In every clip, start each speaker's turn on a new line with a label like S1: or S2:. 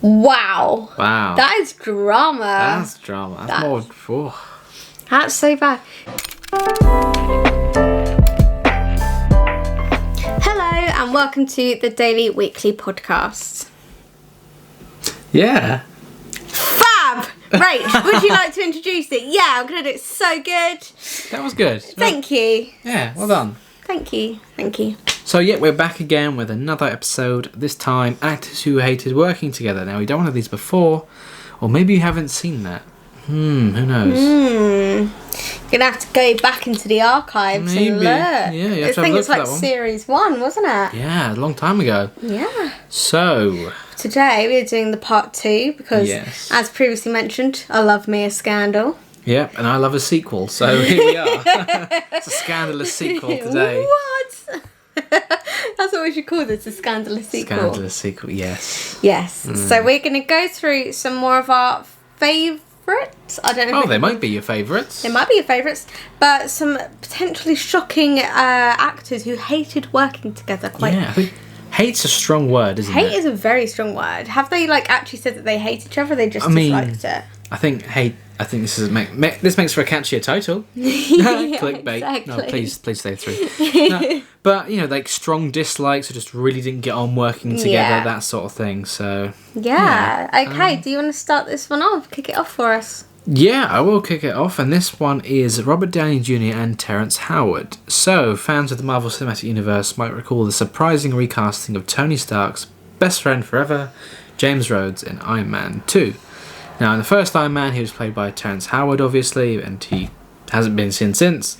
S1: Wow.
S2: Wow.
S1: That is drama.
S2: That's drama. That's more... Oh.
S1: That's so bad. Hello and welcome to the Daily Weekly Podcast.
S2: Yeah.
S1: Fab! Right, would you like to introduce it? Yeah, I'm going to do it so good.
S2: That was good.
S1: Thank you.
S2: Yeah, well done.
S1: Thank you.
S2: So yeah, we're back again with another episode. This time, actors who hated working together. Now, we've done one of these before, or maybe you haven't seen that. Who knows?
S1: You're going to have to go back into the archives and look.
S2: Yeah, you have to have a look
S1: I think it's
S2: for
S1: like
S2: that one.
S1: series 1, wasn't it?
S2: Yeah, a long time ago.
S1: Yeah.
S2: So...
S1: Today we're doing the part 2 because, as previously mentioned, I love me a scandal.
S2: Yeah, and I love a sequel, so here we are. It's a scandalous sequel today.
S1: What? That's what we should call this, a scandalous sequel.
S2: Scandalous sequel, yes.
S1: Yes. So we're going to go through some more of our favourites. I don't know.
S2: Oh, they might be your favourites.
S1: They might be your favourites, but some potentially shocking actors who hated working together.
S2: Yeah, I think hate's a strong word, isn't it?
S1: Hate is a very strong word. Have they actually said that they hate each other? Or they just disliked it.
S2: I think hate. I think this makes for a catchier title.
S1: Yeah,
S2: Clickbait.
S1: exactly.
S2: No, please stay through. No, but like strong dislikes or just really didn't get on working together, that sort of thing. So
S1: yeah. Okay. Do you want to start this one off? Kick it off for us.
S2: Yeah, I will kick it off, and this one is Robert Downey Jr. and Terrence Howard. So, fans of the Marvel Cinematic Universe might recall the surprising recasting of Tony Stark's best friend forever, James Rhodes, in Iron Man 2. Now, in the first Iron Man, he was played by Terrence Howard, obviously, and he hasn't been seen since.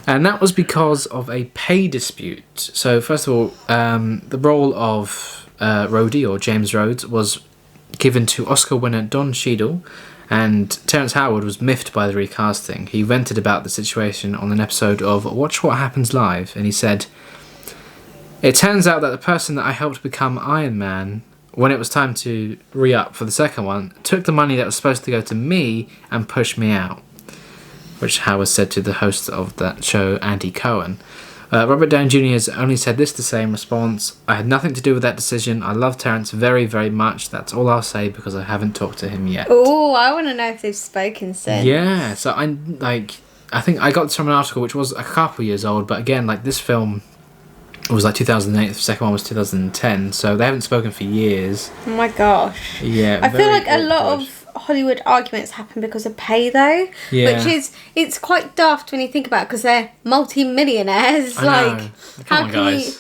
S2: And that was because of a pay dispute. So, first of all, the role of Rhodey, or James Rhodes, was given to Oscar winner Don Cheadle, and Terrence Howard was miffed by the recasting. He vented about the situation on an episode of Watch What Happens Live, and he said, "It turns out that the person that I helped become Iron Man, when it was time to re-up for the second one, took the money that was supposed to go to me and pushed me out." Which Howard said to the host of that show, Andy Cohen. Robert Downey Jr. has only said this to say in response, "I had nothing to do with that decision. I love Terrence very, very much. That's all I'll say because I haven't talked to him yet."
S1: Oh, I want to know if they've spoken since.
S2: Yeah, so I think I got this from an article which was a couple years old, but again, this film was 2008, the second one was 2010, so they haven't spoken for years.
S1: Oh my gosh.
S2: Yeah,
S1: I feel like a lot of Hollywood arguments happen because of pay though, which it's quite daft when you think about it because they're multi-millionaires. How can you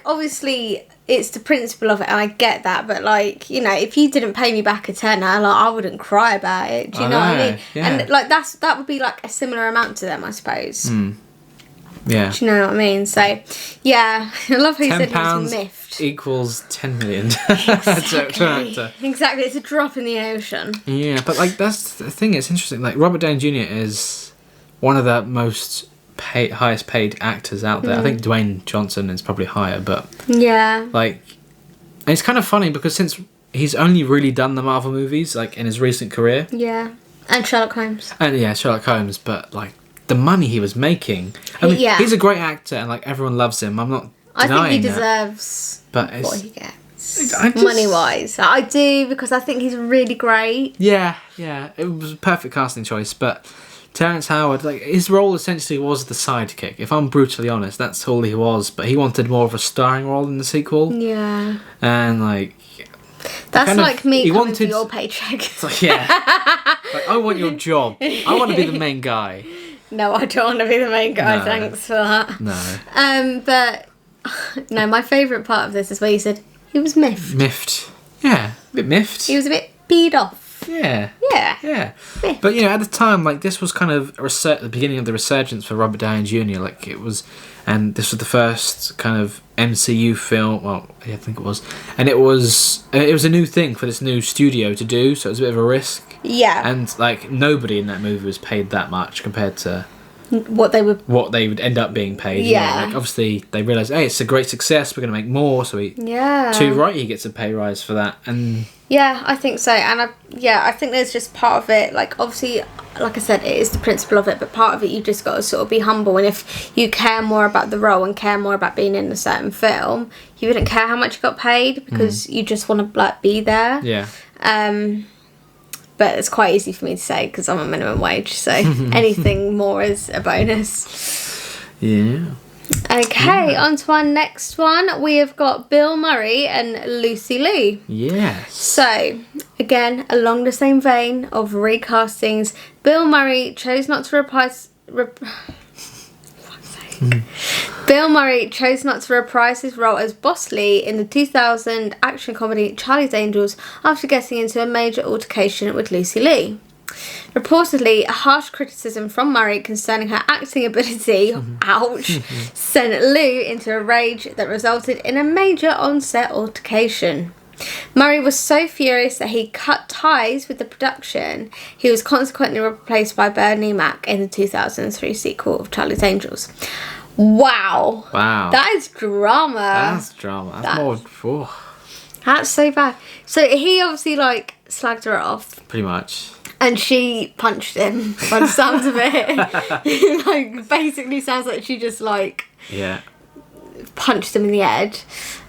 S1: obviously it's the principle of it and I get that, but if you didn't pay me back a tenner, I wouldn't cry about it. Do you know what I mean?
S2: Yeah.
S1: And that would be a similar amount to them, I suppose.
S2: Yeah.
S1: Do you know what I mean? So, yeah, I love how you said he was miffed.
S2: Equals 10 million.
S1: Exactly, it's a drop in the ocean.
S2: Yeah, but that's the thing. It's interesting. Robert Downey Jr. is one of the most highest paid actors out there. I think Dwayne Johnson is probably higher, but
S1: yeah,
S2: and it's kind of funny because since he's only really done the Marvel movies in his recent career.
S1: Yeah, and Sherlock Holmes.
S2: And Sherlock Holmes, but the money he was making. I mean, he's a great actor and everyone loves him. I'm not denying
S1: I think he deserves what he gets. Money-wise. I do, because I think he's really great.
S2: Yeah. It was a perfect casting choice, but Terrence Howard, his role essentially was the sidekick. If I'm brutally honest, that's all he was, but he wanted more of a starring role in the sequel.
S1: Yeah.
S2: And
S1: that's me coming for your paycheck.
S2: I want your job. I want to be the main guy.
S1: No, I don't want to be the main guy. No. Thanks for that.
S2: No.
S1: But no, my favourite part of this is where you said he was miffed.
S2: Miffed. Yeah, a bit miffed.
S1: He was a bit peed off.
S2: Yeah.
S1: Miffed.
S2: But at the time, this was kind of the beginning of the resurgence for Robert Downey Jr. It was, and this was the first kind of MCU film. Well, I think it was, and it was a new thing for this new studio to do. So it was a bit of a risk.
S1: Yeah.
S2: And nobody in that movie was paid that much compared to
S1: what they
S2: would end up being paid.
S1: Yeah.
S2: Obviously they realised, hey, it's a great success. We're going to make more. So he gets a pay rise for that. And
S1: Yeah, I think so. And I think there's just part of it, like, obviously, like I said, it is the principle of it, but part of it, you just got to sort of be humble. And if you care more about the role and care more about being in a certain film, you wouldn't care how much you got paid, because you just want to, like, be there.
S2: Yeah.
S1: But it's quite easy for me to say because I'm on minimum wage, so anything more is a bonus.
S2: Yeah.
S1: Okay, on to our next one. We have got Bill Murray and Lucy Liu.
S2: Yes.
S1: So, again, along the same vein of recastings, Bill Murray chose not to reprise... Bill Murray chose not to reprise his role as Boss Lee in the 2000 action comedy Charlie's Angels after getting into a major altercation with Lucy Liu. Reportedly, a harsh criticism from Murray concerning her acting ability, ouch, sent Liu into a rage that resulted in a major on-set altercation. Murray was so furious that he cut ties with the production. He was consequently replaced by Bernie Mac in the 2003 sequel of Charlie's Angels. Wow. That is drama.
S2: That's drama. That's more...
S1: That's so bad. So he obviously, like, slagged her off.
S2: Pretty much.
S1: And she punched him, by the sounds of it. Like, basically sounds like she just, like...
S2: Yeah.
S1: Punched him in the head.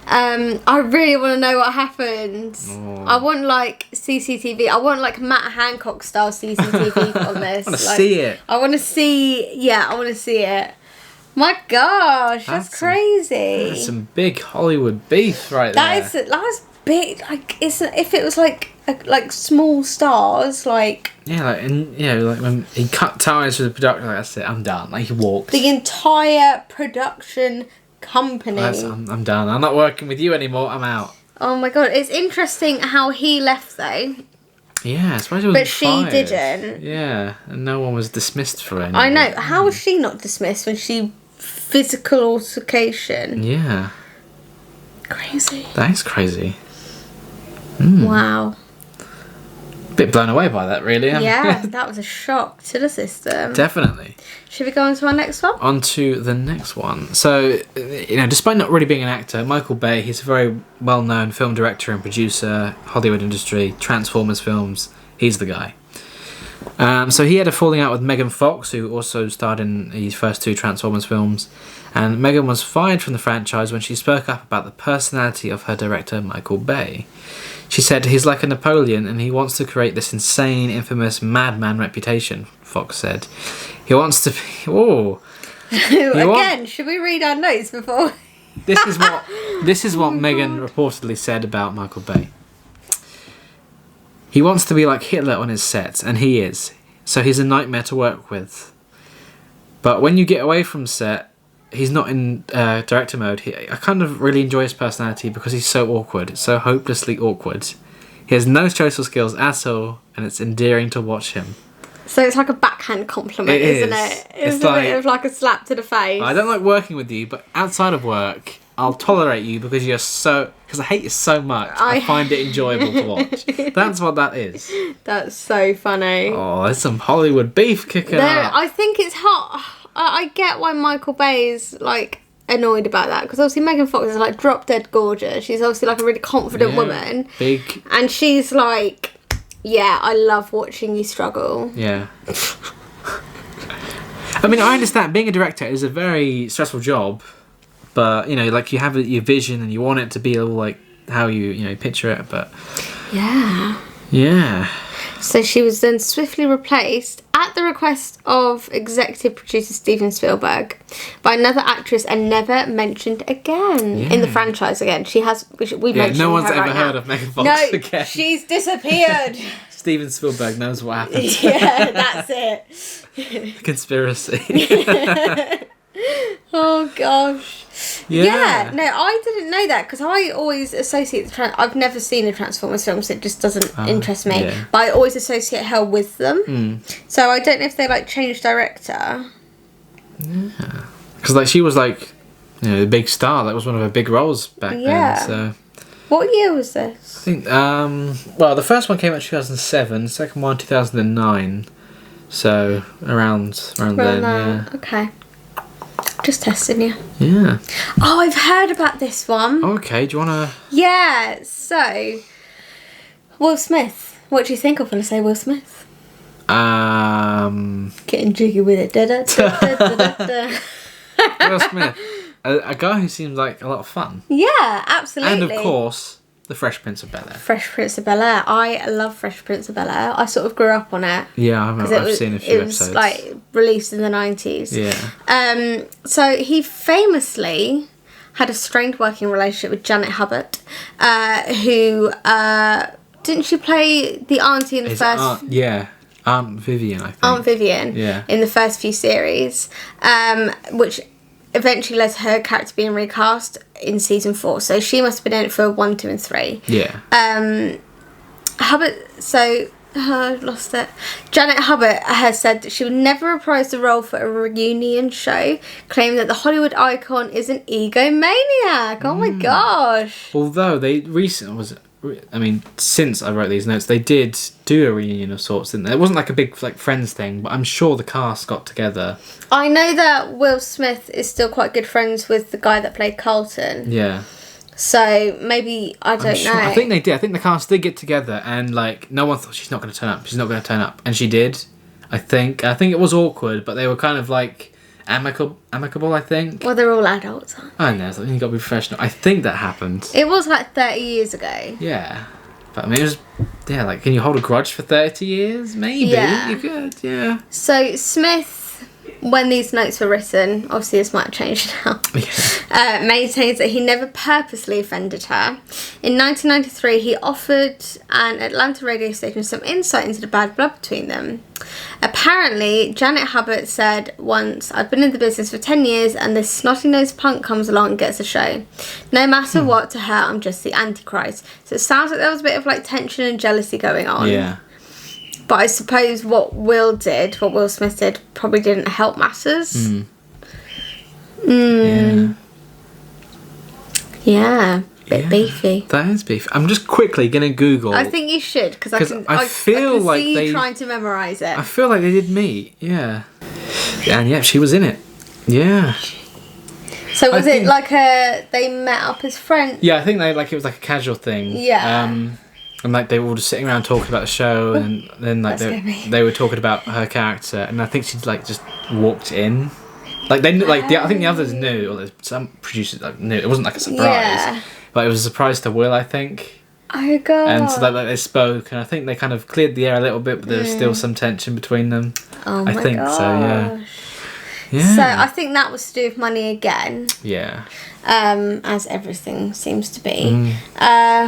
S1: I really want to know what happened. I want, like, CCTV. I want, like, Matt Hancock style CCTV on this.
S2: I want to see it.
S1: I want to see... Yeah, I want to see it. My gosh, that's crazy.
S2: That's some big Hollywood beef right there.
S1: That's big. Like, if it was like small stars, like...
S2: Yeah, like, and, you know, like when he cut ties with the production, like, that's it, I'm done. Like, he walked.
S1: The entire production company.
S2: I'm done. I'm not working with you anymore. I'm out.
S1: Oh my god, it's interesting how he left though.
S2: Yeah, I suppose he was
S1: But she didn't.
S2: Yeah, and no one was dismissed for it.
S1: I know. How was she not dismissed when she physical altercation?
S2: Yeah.
S1: Crazy.
S2: That is crazy.
S1: Wow.
S2: Bit blown away by that, really.
S1: Yeah, that was a shock to the system.
S2: Definitely.
S1: Should we go on to our next one?
S2: On to the next one. So, you know, despite not really being an actor, Michael Bay, he's a very well-known film director and producer, Hollywood industry, Transformers films. He's the guy. So he had a falling out with Megan Fox, who also starred in his first two Transformers films. And Megan was fired from the franchise when she spoke up about the personality of her director, Michael Bay. She said, "He's like a Napoleon and he wants to create this insane, infamous madman reputation," Fox said. He wants to be... Oh.
S1: Again, should we read our notes before...
S2: This is what Megan reportedly said about Michael Bay. "He wants to be like Hitler on his sets, and he is. So he's a nightmare to work with. But when you get away from set, he's not in director mode. I kind of really enjoy his personality because he's so awkward, so hopelessly awkward. He has no social skills at all, and it's endearing to watch him."
S1: So it's like a backhand compliment, isn't it? It's a bit of like a slap to the face.
S2: I don't like working with you, but outside of work, I'll tolerate you because you're so... Because I hate you so much. I find it enjoyable to watch. That's what that is. That's
S1: so funny.
S2: Oh, there's some Hollywood beef kicking up.
S1: I think it's hot. I get why Michael Bay is, like, annoyed about that. Because obviously Megan Fox is, like, drop dead gorgeous. She's obviously, like, a really confident woman.
S2: Big.
S1: And she's like... Yeah, I love watching you struggle.
S2: Yeah. I mean, I understand being a director is a very stressful job, but, you know, like, you have your vision and you want it to be all like how you picture it, but... Yeah. So she was then swiftly replaced at the request of executive producer Steven Spielberg by another actress and never mentioned again in the franchise again. She has... We mentioned no one's ever heard of Megan Fox again. No, she's disappeared. Steven Spielberg knows what happened. Yeah, that's it. Conspiracy. Oh gosh. Yeah, no, I didn't know that because I always associate I've never seen a Transformers film, so it just doesn't interest me. Yeah. But I always associate her with them. So I don't know if they like changed director. Yeah, because like she was like, the big star. That was one of her big roles back then. So what year was this? I think well, the first one came out in 2007. The second one 2009. So around then. Yeah. Okay. Just testing you. Yeah. Oh, I've heard about this one. Okay, do you want to... Yeah, so...
S1: Will Smith. What do you think of when I say Will Smith? Getting jiggy with it.
S2: Will Smith. A guy who seems like a lot of fun.
S1: Yeah, absolutely.
S2: And of course, the Fresh Prince of Bel-Air.
S1: Fresh Prince of Bel-Air. I love Fresh Prince of Bel-Air. I sort of grew up on it.
S2: Yeah, I've seen a few episodes.
S1: It was like released in the 90s.
S2: Yeah.
S1: So he famously had a strained working relationship with Janet Hubert, who didn't she play the auntie in the first?
S2: Aunt Vivian, I think.
S1: Aunt Vivian.
S2: Yeah.
S1: In the first few series, which eventually led to her character being recast in season 4. So she must have been in it for 1, 2, and 3.
S2: Yeah.
S1: Hubert. So I've lost it. Janet Hubert has said that she would never reprise the role for a reunion show, claiming that the Hollywood icon is an egomaniac. Oh my gosh.
S2: Although they recently since I wrote these notes, they did do a reunion of sorts, didn't they? It wasn't like a big Friends thing, but I'm sure the cast got together.
S1: I know that Will Smith is still quite good friends with the guy that played Carlton.
S2: Yeah.
S1: So maybe, I don't know.
S2: I think they did. I think the cast did get together, and like no one thought she's not going to turn up. She's not going to turn up, and she did. I think it was awkward, but they were kind of like amicable. I think.
S1: Well, they're all adults, aren't they?
S2: I know. So you got to be professional. I think that happened.
S1: It was like 30 years ago.
S2: Yeah, but I mean, it was like, can you hold a grudge for 30 years? Maybe you could. Yeah.
S1: So Smith, when these notes were written, obviously this might have changed now, maintains that he never purposely offended her. In 1993, he offered an Atlanta radio station some insight into the bad blood between them. Apparently, Janet Hubert said once, "I've been in the business for 10 years and this snotty-nosed punk comes along and gets a show. No matter what, to her, I'm just the Antichrist." So it sounds like there was a bit of like tension and jealousy going on.
S2: Yeah.
S1: But I suppose what Will Smith did, probably didn't help matters. Yeah. Bit beefy.
S2: That is beefy. I'm just quickly going to Google.
S1: I think you should, because I can see you trying to memorise it.
S2: I feel like they did meet, yeah. And yeah, she was in it. Yeah.
S1: So was it like they met up as friends?
S2: Yeah, I think it was like a casual thing.
S1: Yeah.
S2: And like they were all just sitting around talking about the show, and then like they were talking about her character, and I think she'd like just walked in. Like they knew, I think the others knew, or some producers knew. It wasn't like a surprise, but it was a surprise to Will, I think.
S1: Oh god!
S2: And so like they spoke, and I think they kind of cleared the air a little bit, but there was still some tension between them.
S1: Oh my gosh.
S2: So. Yeah.
S1: So I think that was to do with money again.
S2: Yeah.
S1: As everything seems to be,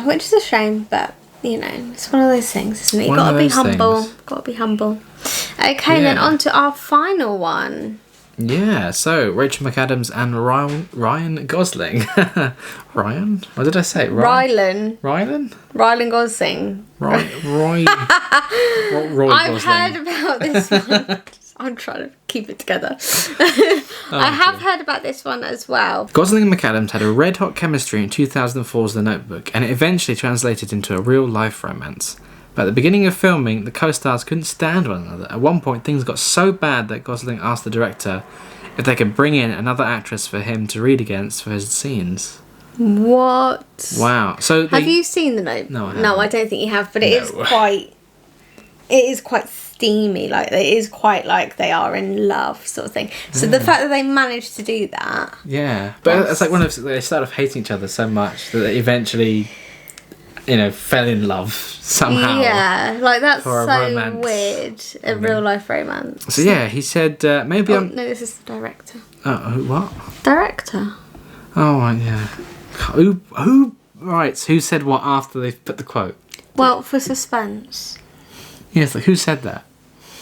S1: which is a shame, but. You know, it's one of those things, isn't it? You've got to be humble. Got to be humble. Okay, then on to our final one.
S2: Yeah, so Rachel McAdams and Ryan Gosling. Ryan? What did I say?
S1: Rylan Gosling.
S2: Roy
S1: I've heard about this one. I'm trying to keep it together. I have heard about this one as well.
S2: Gosling and McAdams had a red-hot chemistry in 2004's The Notebook, and it eventually translated into a real-life romance. But at the beginning of filming, the co-stars couldn't stand one another. At one point, things got so bad that Gosling asked the director if they could bring in another actress for him to read against for his scenes.
S1: What?
S2: Wow. So
S1: have you seen The Notebook?
S2: No, I haven't.
S1: No, I don't think you have, but it is quite steamy, like it is quite like they are in love sort of thing. So the fact that they managed to do that,
S2: but it's like they started hating each other so much that they eventually fell in love somehow.
S1: Like that's so
S2: romance.
S1: weird, a real life romance.
S2: So yeah, he said maybe
S1: no, this is the director.
S2: What
S1: director?
S2: Oh yeah. Who writes? Who said what after they put the quote?
S1: Well, for suspense.
S2: Yes, like who said that?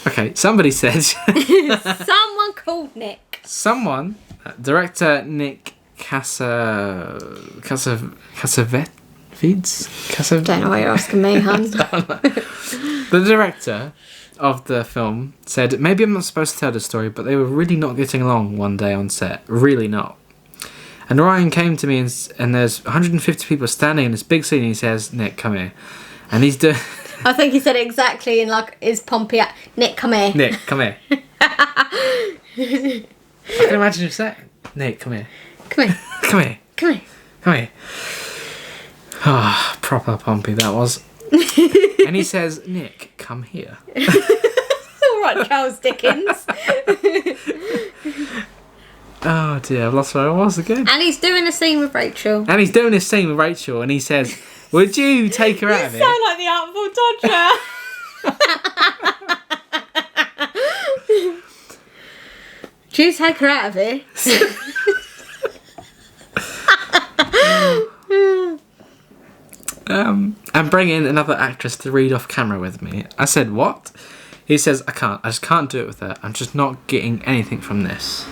S2: Okay, somebody said.
S1: Someone called Nick.
S2: Someone, director Nick Cassavetes.
S1: Don't know why you're asking me, hon.
S2: The director of the film said, "Maybe I'm not supposed to tell the story, but they were really not getting along one day on set. Really not." And Ryan came to me and there's 150 people standing in this big scene. And he says, "Nick, come here," and he's doing.
S1: I think he said it exactly in like his Pompey. Nick, come here.
S2: Nick, come here. I can imagine you saying, "Nick, come here.
S1: Come here.
S2: Come here.
S1: Come here.
S2: Come here." Ah, proper Pompey that was. And he says, Nick, come here.
S1: All right, Charles Dickens.
S2: Oh dear, I've lost where I was again.
S1: And he's doing a scene with Rachel.
S2: And he says, would you take her out of it?
S1: You sound like the Artful Dodger. Do you take her out of it?
S2: And bring in another actress to read off camera with me. I said, what? He says, I just can't do it with her. I'm just not getting anything from this.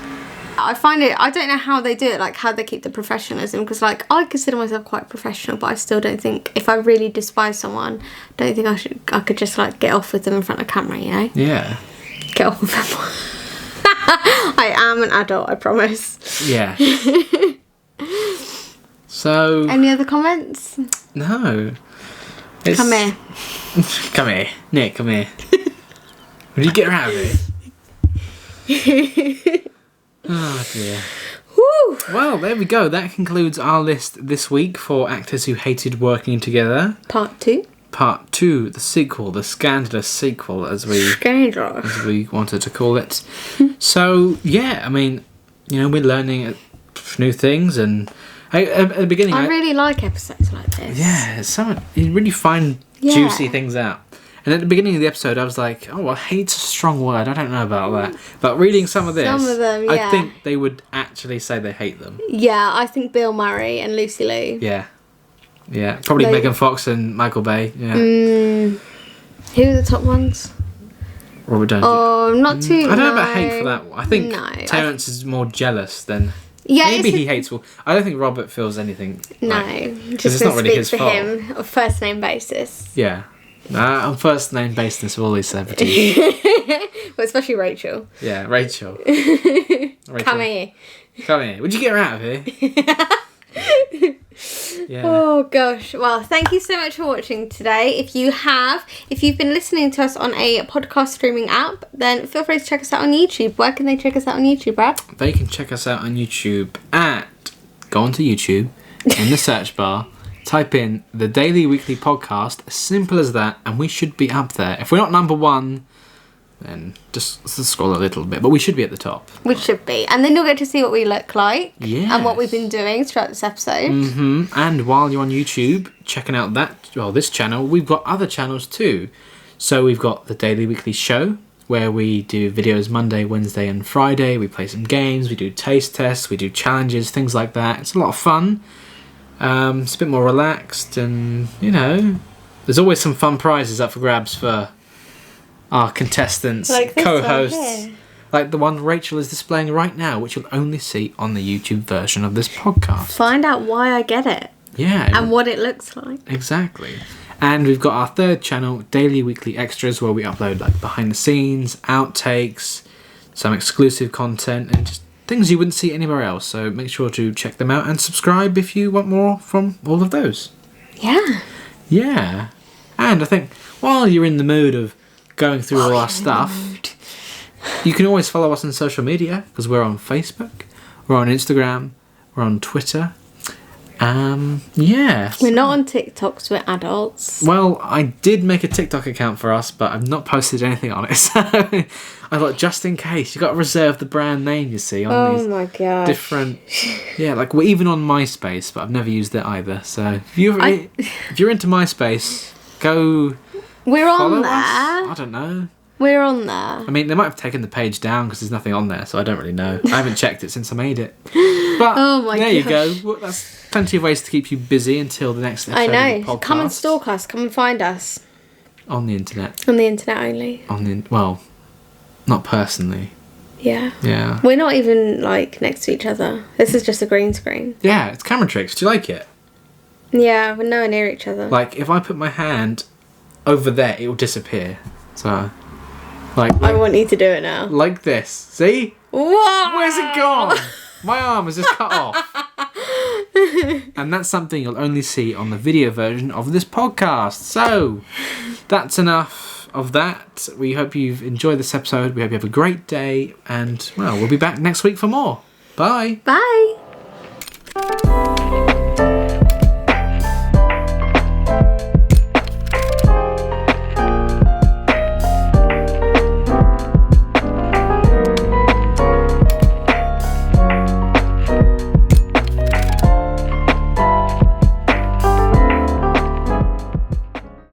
S1: I find it, I don't know how they do it, like how they keep the professionalism, because like I consider myself quite professional, but I still don't think, if I really despise someone, I don't think I could just like get off with them in front of camera, you know?
S2: Yeah.
S1: Get off with them. I am an adult, I promise.
S2: Yeah. So...
S1: Any other comments?
S2: No.
S1: Come here.
S2: Come here. Nick, come here. Will you get her out of it? Oh dear.
S1: Woo!
S2: Well, there we go. That concludes our list this week for actors who hated working together.
S1: Part 2.
S2: Part 2, the sequel, the scandalous sequel, as we wanted to call it. So, yeah, I mean, you know, we're learning new things, and at the beginning...
S1: I really like episodes like this.
S2: Yeah, you really find juicy things out. And at the beginning of the episode, I was like, oh, well, hate's a strong word. I don't know about that. But reading some of them, I think they would actually say they hate them. Yeah,
S1: I think Bill Murray and Lucy Liu.
S2: Yeah. Yeah, probably Megan Fox and Michael Bay. Yeah.
S1: Who are the top ones?
S2: Robert Downey.
S1: Oh, not too...
S2: I don't know about hate for that one. I think Terrence is more jealous than...
S1: Yeah,
S2: maybe he hates... I don't think Robert feels anything.
S1: No,
S2: because it's not really his fault.
S1: Him on first name basis.
S2: Yeah. On first name basis of all these celebrities.
S1: Well, especially Rachel.
S2: Yeah, Rachel.
S1: Come here.
S2: Come here. Would you get her out of here? Yeah.
S1: Oh gosh. Well, thank you so much for watching today. If you've been listening to us on a podcast streaming app, then feel free to check us out on YouTube. Where can they check us out on YouTube, Brad?
S2: They can check us out on YouTube go onto YouTube, in the search bar, type in the Daily Weekly Podcast, as simple as that, and we should be up there. If we're not number 1, then just scroll a little bit, but we should be at the top.
S1: We should be, and then you'll get to see what we look like, and what we've been doing throughout this episode.
S2: And while you're on YouTube checking out this channel, we've got other channels too. So we've got the Daily Weekly Show, where we do videos Monday, Wednesday and Friday. We play some games, we do taste tests, we do challenges, things like that. It's a lot of fun. It's a bit more relaxed, and you know, there's always some fun prizes up for grabs for our contestants,
S1: like this
S2: co-hosts, like the one Rachel is displaying right now, which you'll only see on the YouTube version of this podcast.
S1: Find out why I get it.
S2: Yeah.
S1: And what it looks like.
S2: Exactly. And we've got our third channel, Daily Weekly Extras, where we upload like behind the scenes, outtakes, some exclusive content, and just things you wouldn't see anywhere else. So make sure to check them out and subscribe if you want more from all of those.
S1: Yeah.
S2: Yeah. And I think while you're in the mood of going through all our stuff, you can always follow us on social media, because we're on Facebook, we're on Instagram, we're on Twitter. Yeah.
S1: We're not on TikToks, we're adults.
S2: Well, I did make a TikTok account for us, but I've not posted anything on it. So I thought, just in case, you've got to reserve the brand name, you see, on these different... Yeah, like we're even on MySpace, but I've never used it either. So if you're into MySpace, go...
S1: We're on there.
S2: I don't know.
S1: We're on there.
S2: I mean, they might have taken the page down because there's nothing on there, so I don't really know. I haven't checked it since I made it. But there you go. Well, that's plenty of ways to keep you busy until the next episode of the podcast.
S1: Come and stalk us. Come and find us.
S2: On the internet.
S1: On the internet only.
S2: Well, not personally.
S1: Yeah.
S2: Yeah.
S1: We're not even, like, next to each other. This is just a green screen.
S2: Yeah, it's camera tricks. Do you like it?
S1: Yeah, we're nowhere near each other.
S2: Like, if I put my hand over there, it will disappear. So... Like,
S1: I want you to do it now.
S2: Like this. See?
S1: Whoa!
S2: Where's it gone? My arm is just cut off. And that's something you'll only see on the video version of this podcast. So, that's enough of that. We hope you've enjoyed this episode. We hope you have a great day. And, well, we'll be back next week for more. Bye.
S1: Bye.